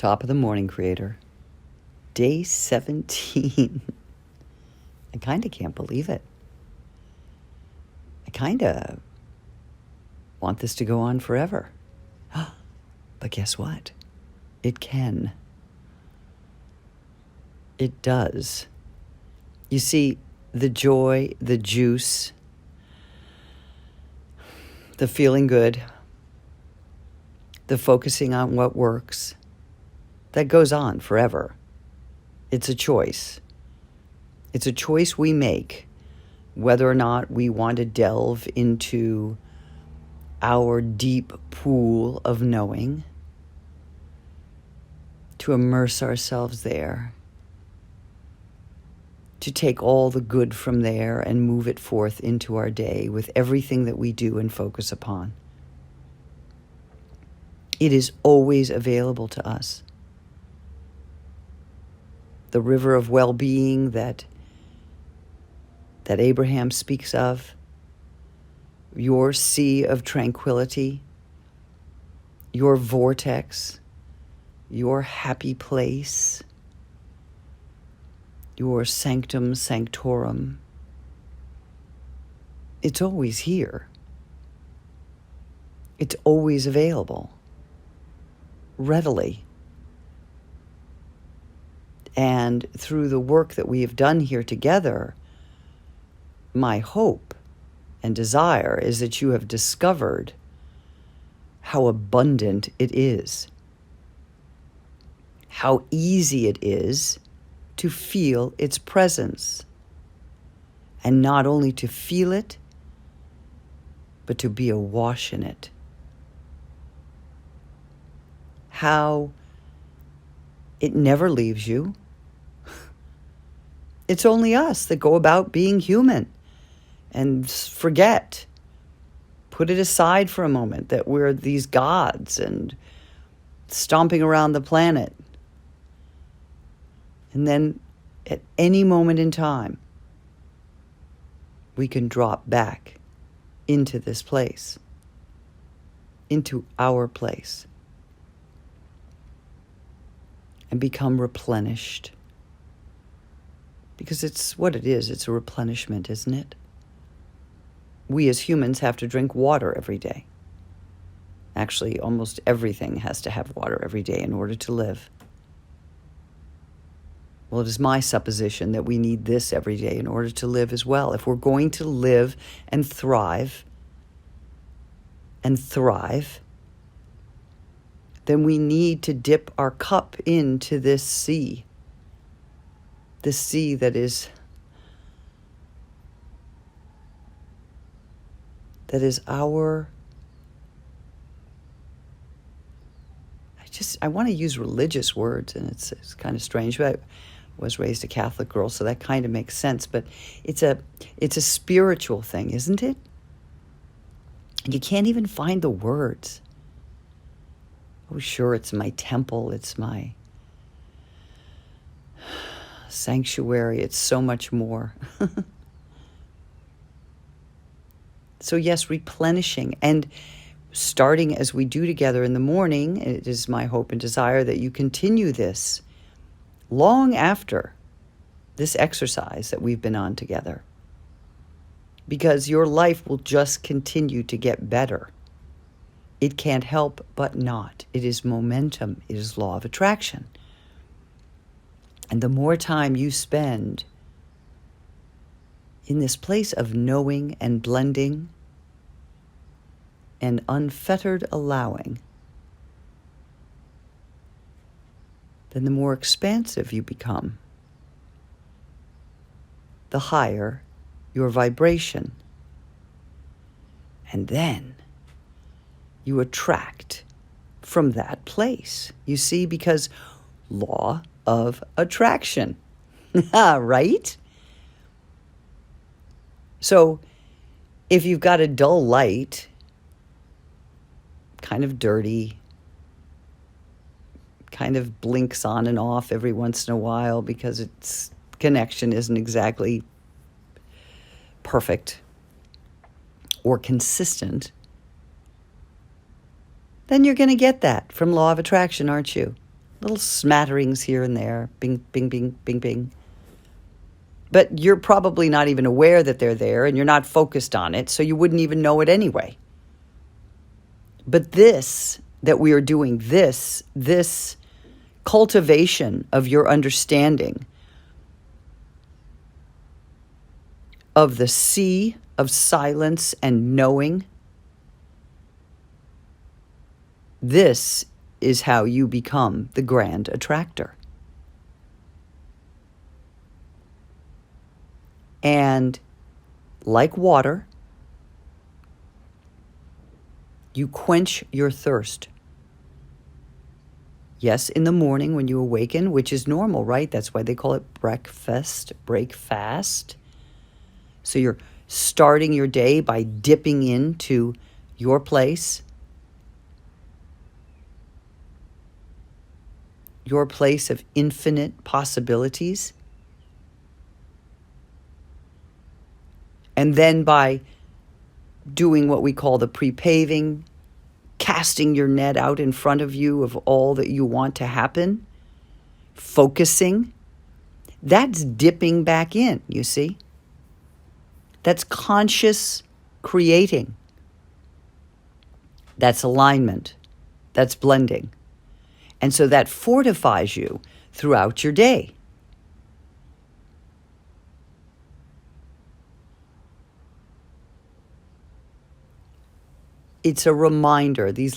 Top of the morning, Creator. Day 17. I kind of can't believe it. I kind of want this to go on forever. But guess what? It can. It does. You see, the joy, the juice, the feeling good, the focusing on what works, that goes on forever. It's a choice. It's a choice we make whether or not we want to delve into our deep pool of knowing, to immerse ourselves there, to take all the good from there and move it forth into our day with everything that we do and focus upon. It is always available to us. The river of well-being that Abraham speaks of, your sea of tranquility, your vortex, your happy place, your sanctum sanctorum. It's always here. It's always available, readily. And through the work that we have done here together, my hope and desire is that you have discovered how abundant it is, how easy it is to feel its presence, and not only to feel it, but to be awash in it. How it never leaves you. It's only us that go about being human and forget, put it aside for a moment that we're these gods and stomping around the planet. And then at any moment in time, we can drop back into this place, into our place, and become replenished. Because it's what it is. It's a replenishment, isn't it? We as humans have to drink water every day. Actually, almost everything has to have water every day in order to live. Well, it is my supposition that we need this every day in order to live as well. If we're going to live and thrive, then we need to dip our cup into this sea. This sea that is our, I want to use religious words, and it's kind of strange, but I was raised a Catholic girl, so that kind of makes sense, but it's a spiritual thing, isn't it? You can't even find the words. Oh, sure, it's my temple, it's my sanctuary, it's so much more. So yes, replenishing and starting as we do together in the morning, it is my hope and desire that you continue this long after this exercise that we've been on together. Because your life will just continue to get better. It can't help but not. It is momentum. It is law of attraction. And the more time you spend in this place of knowing and blending and unfettered allowing, then the more expansive you become, the higher your vibration. And then you attract from that place. You see, because law of attraction, right? So if you've got a dull light, kind of dirty, kind of blinks on and off every once in a while because its connection isn't exactly perfect or consistent, then you're going to get that from law of attraction, aren't you? little smatterings here and there, bing, bing, bing, bing, bing. But you're probably not even aware that they're there, and you're not focused on it, so you wouldn't even know it anyway. But this that we are doing, this cultivation of your understanding of the sea of silence and knowing, this is how you become the grand attractor. And like water, you quench your thirst. Yes, in the morning when you awaken, which is normal, right? That's why they call it breakfast, break fast. So you're starting your day by dipping into your place, your place of infinite possibilities. And then by doing what we call the pre-paving, casting your net out in front of you of all that you want to happen, focusing, that's dipping back in, you see? That's conscious creating. That's alignment. That's blending. And so that fortifies you throughout your day. It's a reminder. These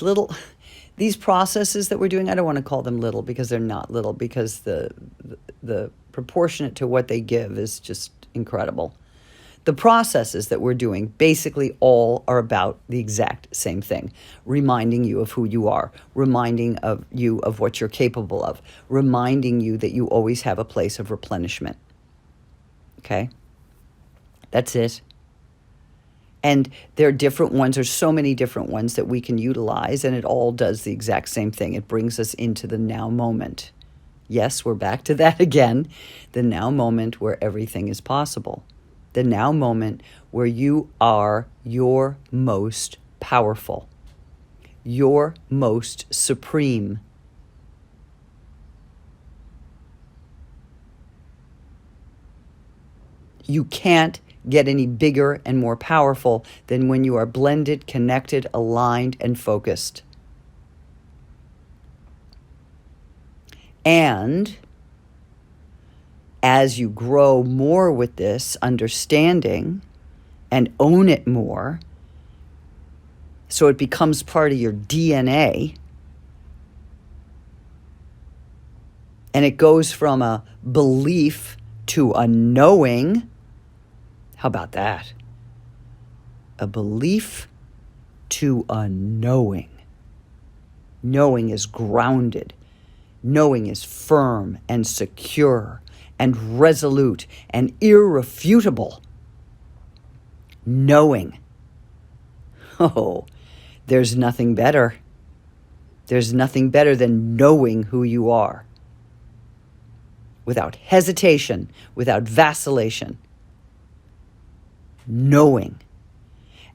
processes that we're doing, I don't want to call them little because they're not little, because the proportionate to what they give is just incredible. The processes that we're doing basically all are about the exact same thing. Reminding you of who you are, reminding of you of what you're capable of, reminding you that you always have a place of replenishment. Okay? That's it. And there are different ones, there's so many different ones that we can utilize, and it all does the exact same thing. It brings us into the now moment. Yes, we're back to that again. The now moment where everything is possible. The now moment where you are your most powerful, your most supreme. You can't get any bigger and more powerful than when you are blended, connected, aligned, and focused. And as you grow more with this understanding and own it more, so it becomes part of your DNA, and it goes from a belief to a knowing. How about that? A belief to a knowing. Knowing is grounded. Knowing is firm and secure and resolute and irrefutable. Knowing. Oh, there's nothing better. There's nothing better than knowing who you are. Without hesitation, without vacillation. Knowing.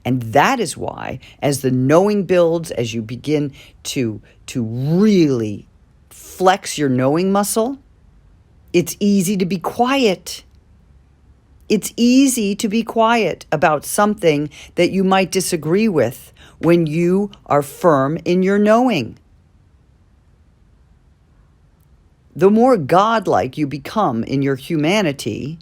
And that is why, as the knowing builds, as you begin to really flex your knowing muscle, it's easy to be quiet. It's easy to be quiet about something that you might disagree with when you are firm in your knowing. The more godlike you become in your humanity,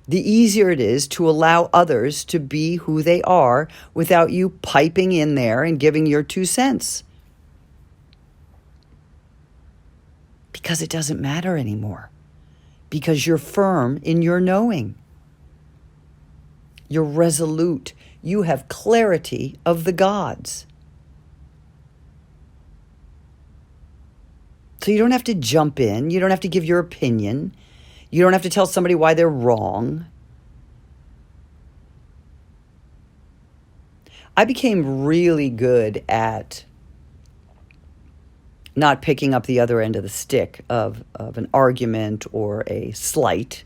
the easier it is to allow others to be who they are without you piping in there and giving your 2 cents. Because it doesn't matter anymore. Because you're firm in your knowing. You're resolute. You have clarity of the gods. So you don't have to jump in. You don't have to give your opinion. You don't have to tell somebody why they're wrong. I became really good at not picking up the other end of the stick of an argument or a slight.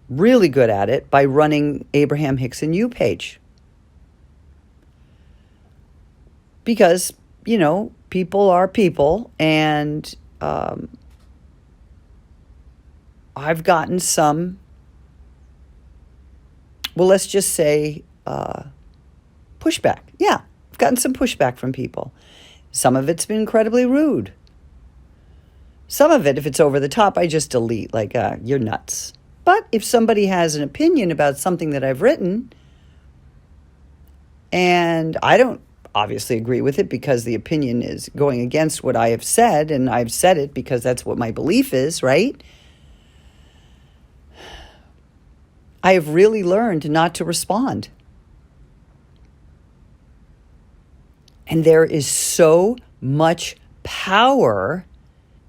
Really good at it by running Abraham Hicks and You page. Because, people are people, and I've gotten some, well, let's just say pushback. Yeah, I've gotten some pushback from people. Some of it's been incredibly rude. Some of it, if it's over the top, I just delete, like, you're nuts. But if somebody has an opinion about something that I've written, and I don't obviously agree with it because the opinion is going against what I have said, and I've said it because that's what my belief is, right? I have really learned not to respond. And there is so much power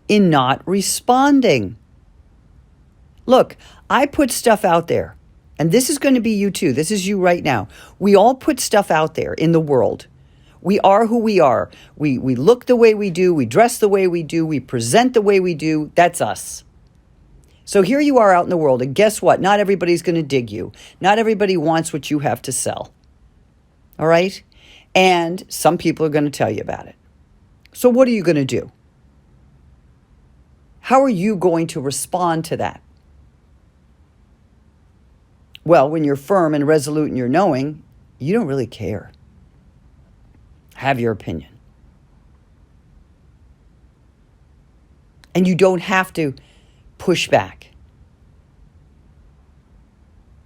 in not responding. Look, I put stuff out there, and this is going to be you too. This is you right now. We all put stuff out there in the world. We are who we are. We look the way we do. We dress the way we do. We present the way we do. That's us. So here you are out in the world, and guess what? Not everybody's going to dig you. Not everybody wants what you have to sell. All right? And some people are going to tell you about it. So what are you going to do? How are you going to respond to that? Well, when you're firm and resolute in your knowing, you don't really care. Have your opinion. And you don't have to push back.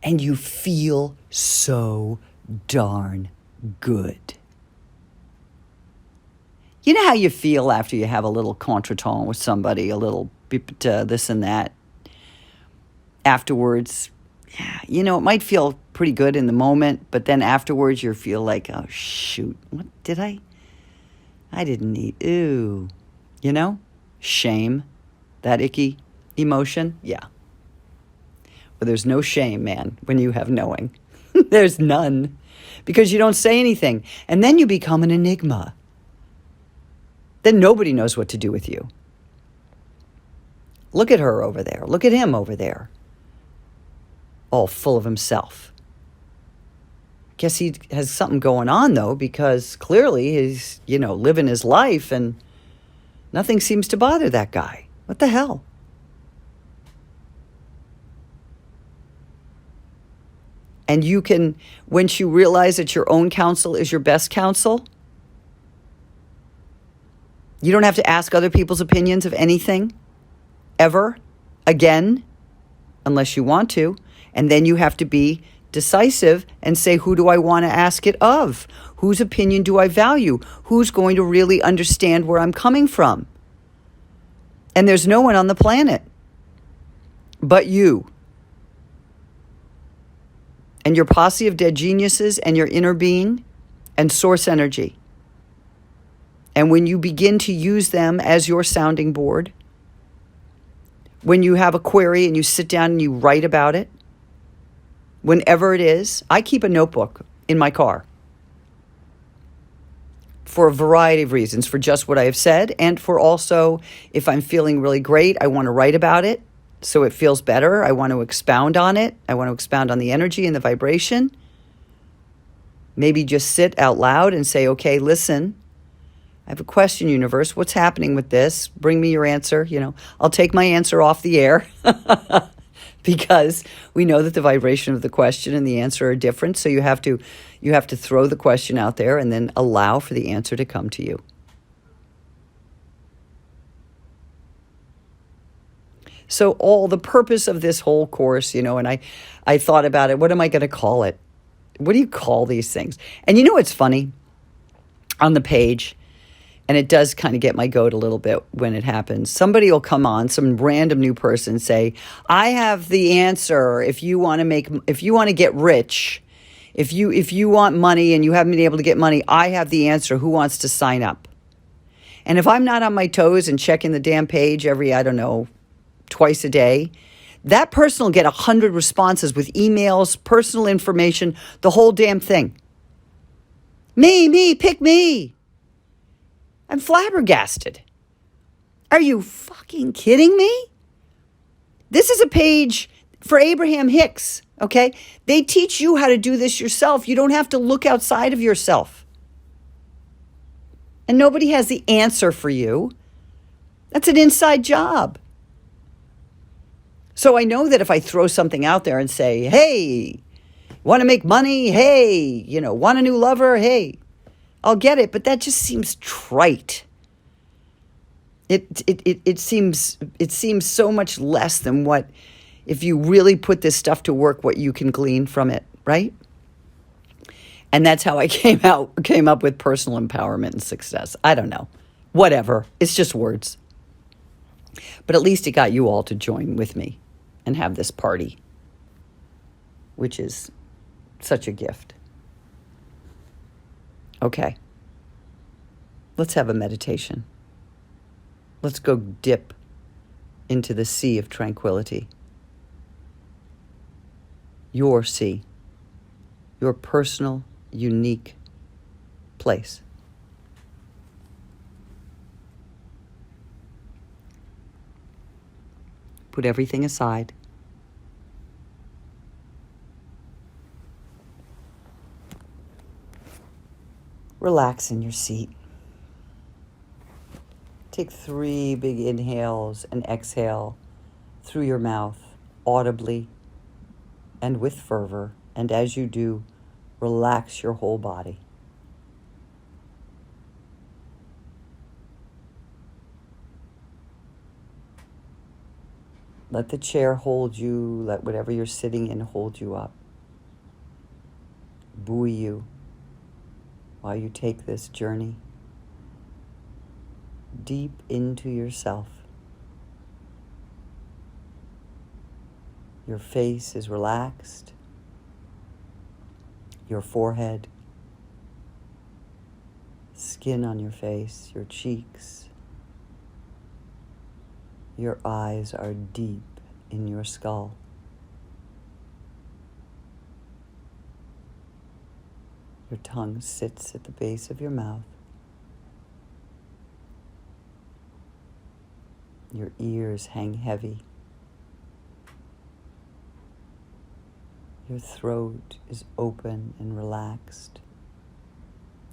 And you feel so darn good. You know how you feel after you have a little contretemps with somebody, a little this and that. Afterwards, yeah, you know, it might feel pretty good in the moment, but then afterwards you feel like, oh, shoot, what did I didn't need, ooh, you know, shame, that icky emotion, yeah. But there's no shame, man, when you have knowing. There's none, because you don't say anything, and then you become an enigma. Then nobody knows what to do with you. Look at her over there. Look at him over there. All full of himself. Guess he has something going on, though, because clearly he's, living his life and nothing seems to bother that guy. What the hell? And you can, once you realize that your own counsel is your best counsel, you don't have to ask other people's opinions of anything, ever, again, unless you want to. And then you have to be decisive and say, who do I want to ask it of? Whose opinion do I value? Who's going to really understand where I'm coming from? And there's no one on the planet but you and your posse of dead geniuses and your inner being and source energy. And when you begin to use them as your sounding board, when you have a query and you sit down and you write about it, whenever it is, I keep a notebook in my car for a variety of reasons, for just what I have said, and for also, if I'm feeling really great, I want to write about it so it feels better. I want to expound on it. I want to expound on the energy and the vibration. Maybe just sit out loud and say, okay, listen, I have a question, universe. What's happening with this? Bring me your answer. I'll take my answer off the air because we know that the vibration of the question and the answer are different. So you have to throw the question out there and then allow for the answer to come to you. So all the purpose of this whole course, and I thought about it. What am I going to call it? What do you call these things? And it's funny on the page. And it does kind of get my goat a little bit when it happens. Somebody will come on, some random new person, say, I have the answer if you want to get rich, if you want money and you haven't been able to get money, I have the answer. Who wants to sign up? And if I'm not on my toes and checking the damn page every, twice a day, that person will get 100 responses with emails, personal information, the whole damn thing. Me, pick me. I'm flabbergasted. Are you fucking kidding me? This is a page for Abraham Hicks, okay? They teach you how to do this yourself. You don't have to look outside of yourself. And nobody has the answer for you. That's an inside job. So I know that if I throw something out there and say, hey, want to make money? Hey, want a new lover? Hey, I'll get it. But that just seems trite. It seems so much less than what, if you really put this stuff to work, what you can glean from it, right? And that's how I came up with personal empowerment and success. I don't know. Whatever. It's just words. But at least it got you all to join with me and have this party, which is such a gift. Okay. Let's have a meditation. Let's go dip into the sea of tranquility. Your sea. Your personal, unique place. Put everything aside. Relax in your seat. Take 3 big inhales and exhale through your mouth, audibly and with fervor. And as you do, relax your whole body. Let the chair hold you. Let whatever you're sitting in hold you up. Buoy you while you take this journey deep into yourself. Your face is relaxed. Your forehead, skin on your face, your cheeks. Your eyes are deep in your skull. Your tongue sits at the base of your mouth. Your ears hang heavy. Your throat is open and relaxed.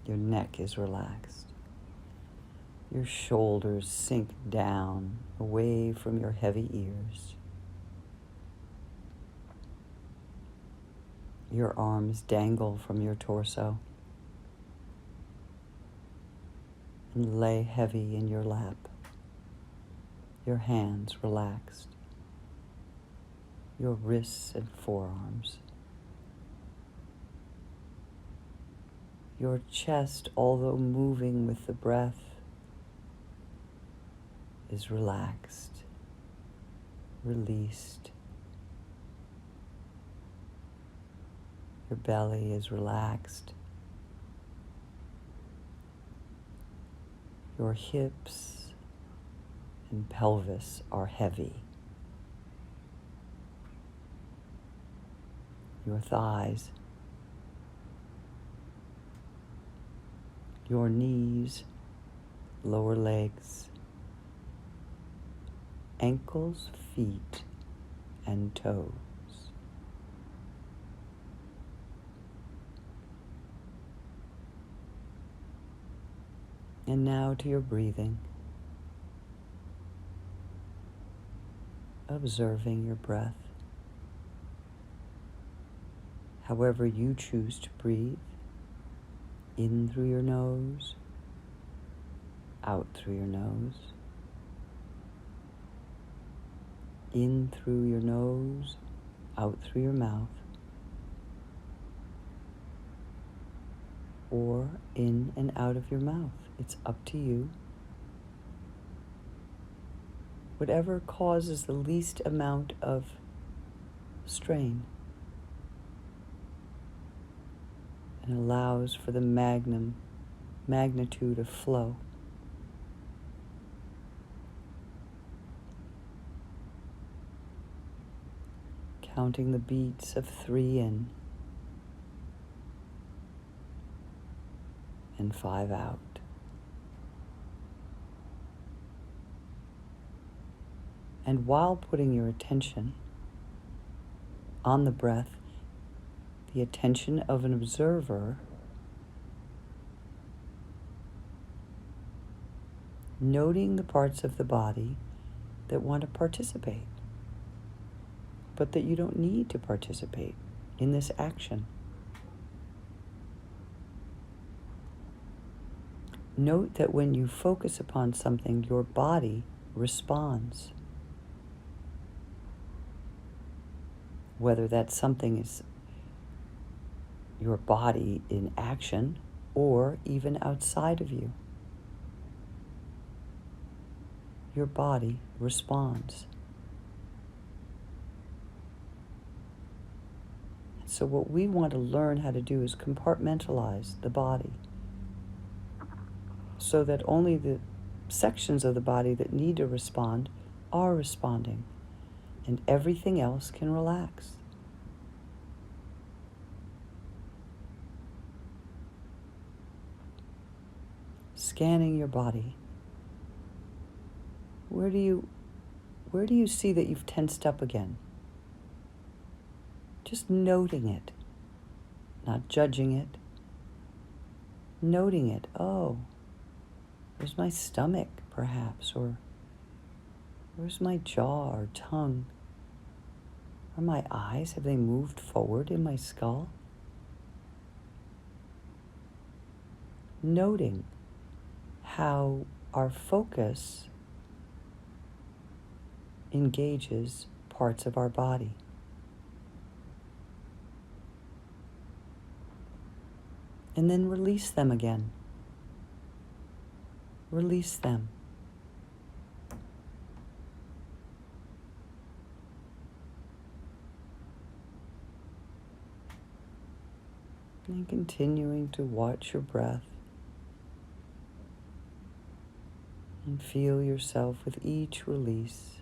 Your neck is relaxed. Your shoulders sink down away from your heavy ears. Your arms dangle from your torso and lay heavy in your lap. Your hands relaxed. Your wrists and forearms. Your chest, although moving with the breath, is relaxed, released. Your belly is relaxed. Your hips and pelvis are heavy. Your thighs, your knees, lower legs, ankles, feet, and toes. And now to your breathing. Observing your breath. However you choose to breathe, in through your nose, out through your nose, in through your nose, out through your mouth, or in and out of your mouth. It's up to you. Whatever causes the least amount of strain and allows for the magnitude of flow. Counting the beats of 3 in and 5 out. And while putting your attention on the breath, the attention of an observer, Noting the parts of the body that want to participate, but that you don't need to participate in this action. Note that when you focus upon something, your body responds. Whether that something is your body in action or even outside of you, your body responds. So what we want to learn how to do is compartmentalize the body so that only the sections of the body that need to respond are responding, and everything else can relax. Scanning your body. Where do you see that you've tensed up again? Just noting it, not judging it. Noting it. Oh, where's my stomach, perhaps? Or where's my jaw or tongue? Are my eyes, have they moved forward in my skull? Noting how our focus engages parts of our body. And then release them again. Release them. And continuing to watch your breath and feel yourself with each release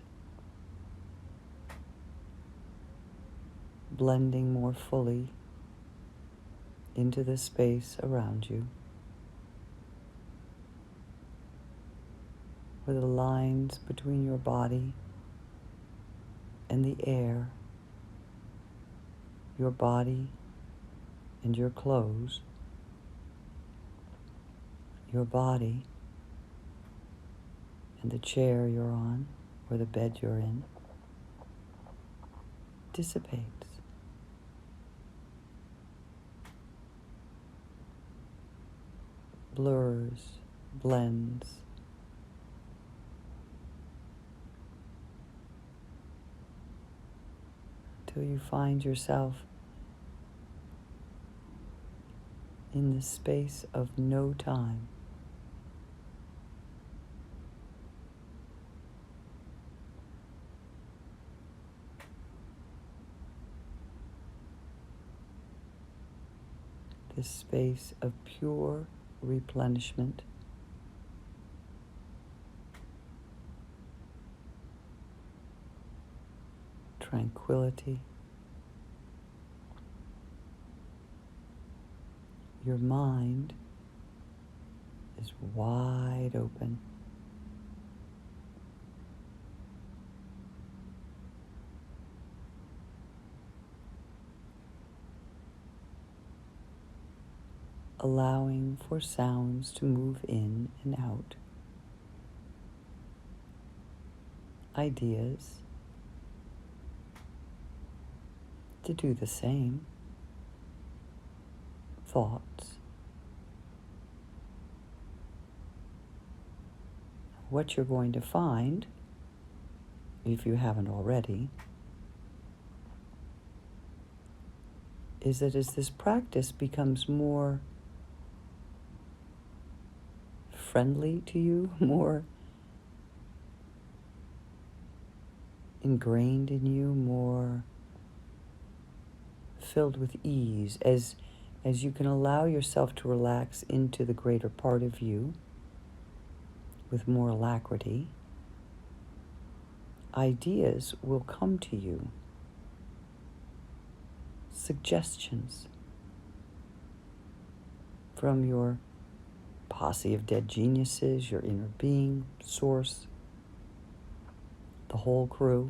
blending more fully into the space around you, where the lines between your body and the air, your body and your clothes, your body and the chair you're on or the bed you're in, dissipates. Blurs, blends, until you find yourself in the space of no time. This space of pure replenishment, tranquility. Your mind is wide open. Allowing for sounds to move in and out. Ideas to do the same. Thoughts. What you're going to find, if you haven't already, is that as this practice becomes more friendly to you, more ingrained in you, more filled with ease, as you can allow yourself to relax into the greater part of you with more alacrity, ideas will come to you. Suggestions from your posse of dead geniuses, your inner being, source, the whole crew.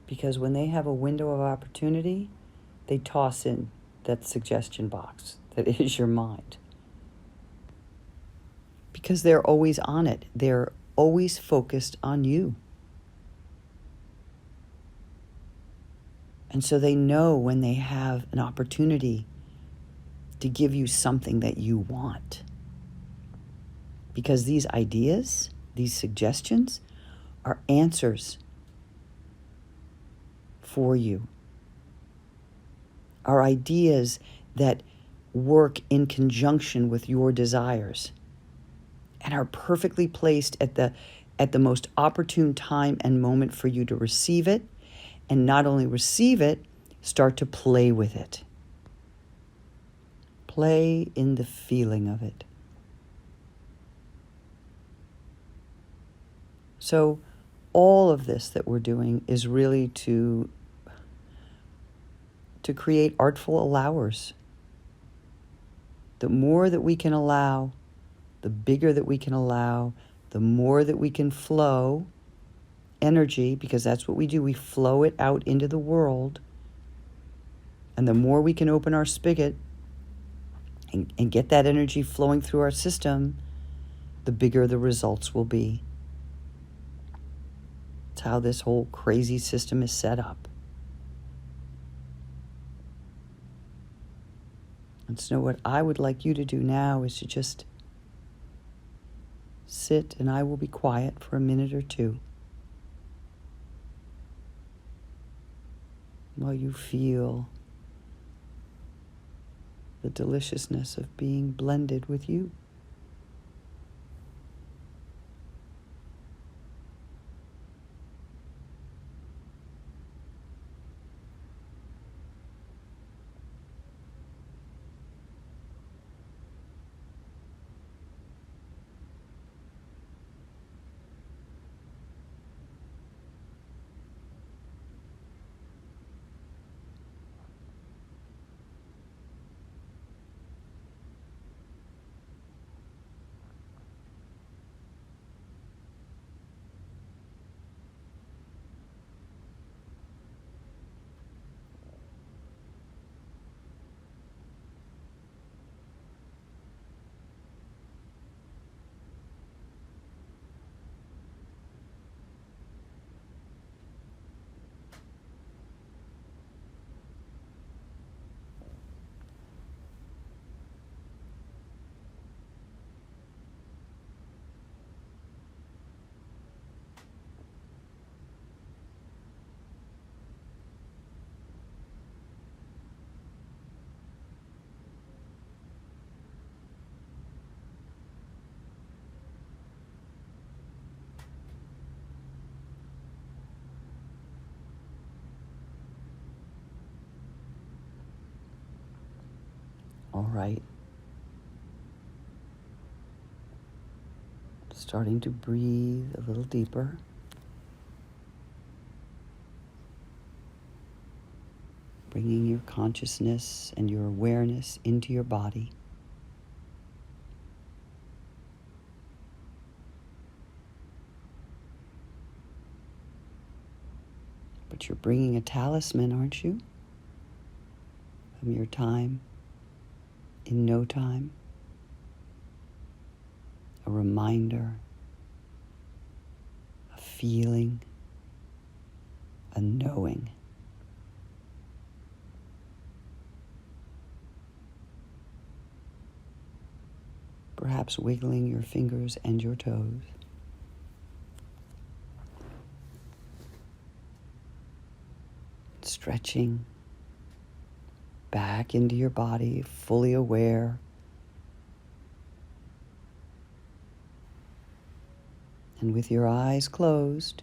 Because when they have a window of opportunity, they toss in that suggestion box that is your mind. because they're always on it. They're always focused on you. And so they know when they have an opportunity to give you something that you want. Because these ideas, these suggestions, are answers for you. Are ideas that work in conjunction with your desires and are perfectly placed at the most opportune time and moment for you to receive it, and not only receive it, start to play with it. Play in the feeling of it. So all of this that we're doing is really to create artful allowers. The more that we can allow, the bigger that we can allow, the more that we can flow energy, because that's what we do. We flow it out into the world. And the more we can open our spigot and get that energy flowing through our system, the bigger the results will be. It's how this whole crazy system is set up. And so what I would like you to do now is to just sit, and I will be quiet for a minute or two while you feel the deliciousness of being blended with you. All right. Starting to breathe a little deeper. Bringing your consciousness and your awareness into your body. But you're bringing a talisman, aren't you? From your time in no time. A reminder, a feeling, a knowing. Perhaps wiggling your fingers and your toes. Stretching back into your body, fully aware. And with your eyes closed,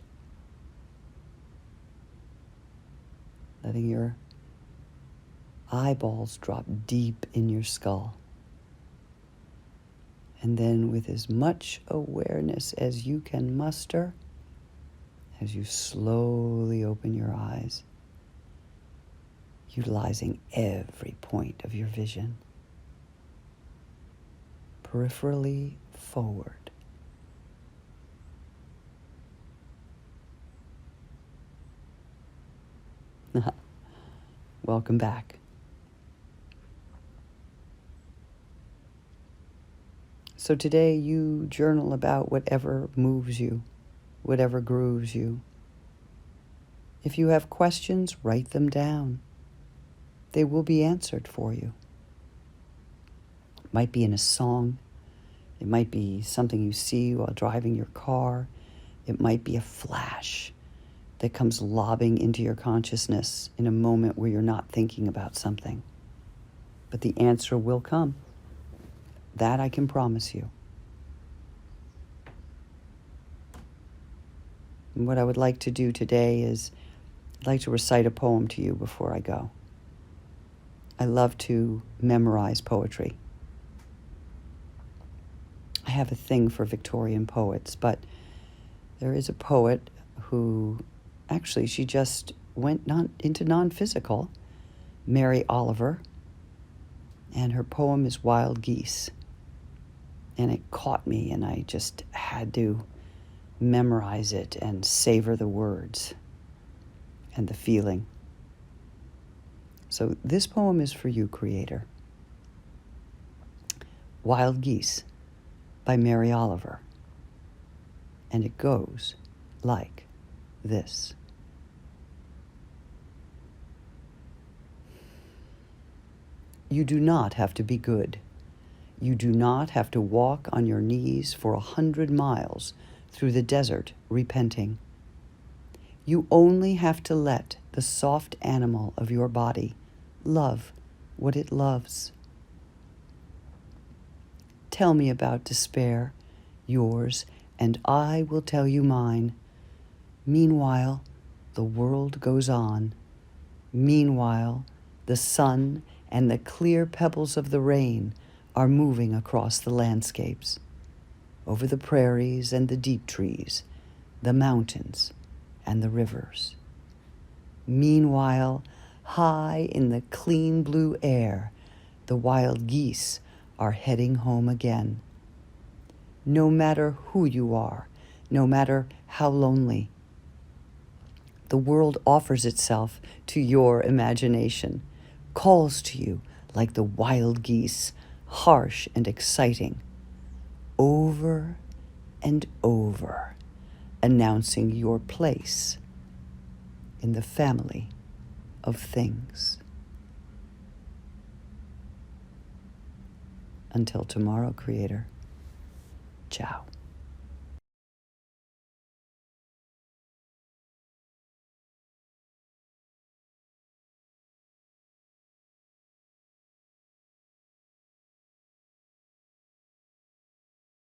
letting your eyeballs drop deep in your skull. And then with as much awareness as you can muster, as you slowly open your eyes, utilizing every point of your vision, peripherally forward. Welcome back. So today you journal about whatever moves you, whatever grooves you. If you have questions, write them down. They will be answered for you. It might be in a song. It might be something you see while driving your car. It might be a flash that comes lobbing into your consciousness in a moment where you're not thinking about something. But the answer will come. That I can promise you. And what I would like to do today is I'd like to recite a poem to you before I go. I love to memorize poetry. I have a thing for Victorian poets, but there is a poet who, actually, she just went into non-physical, Mary Oliver, and her poem is Wild Geese. And it caught me, and I just had to memorize it and savor the words and the feeling. So this poem is for you, Creator. Wild Geese by Mary Oliver. And it goes like this. You do not have to be good. You do not have to walk on your knees for 100 miles through the desert repenting. You only have to let the soft animal of your body love what it loves. Tell me about despair, yours, and I will tell you mine. Meanwhile, the world goes on. Meanwhile, the sun and the clear pebbles of the rain are moving across the landscapes, over the prairies and the deep trees, the mountains and the rivers. Meanwhile, high in the clean blue air, the wild geese are heading home again. No matter who you are, no matter how lonely, the world offers itself to your imagination, calls to you like the wild geese, harsh and exciting, over and over, announcing your place in the family of things. Until tomorrow, Creator. Ciao.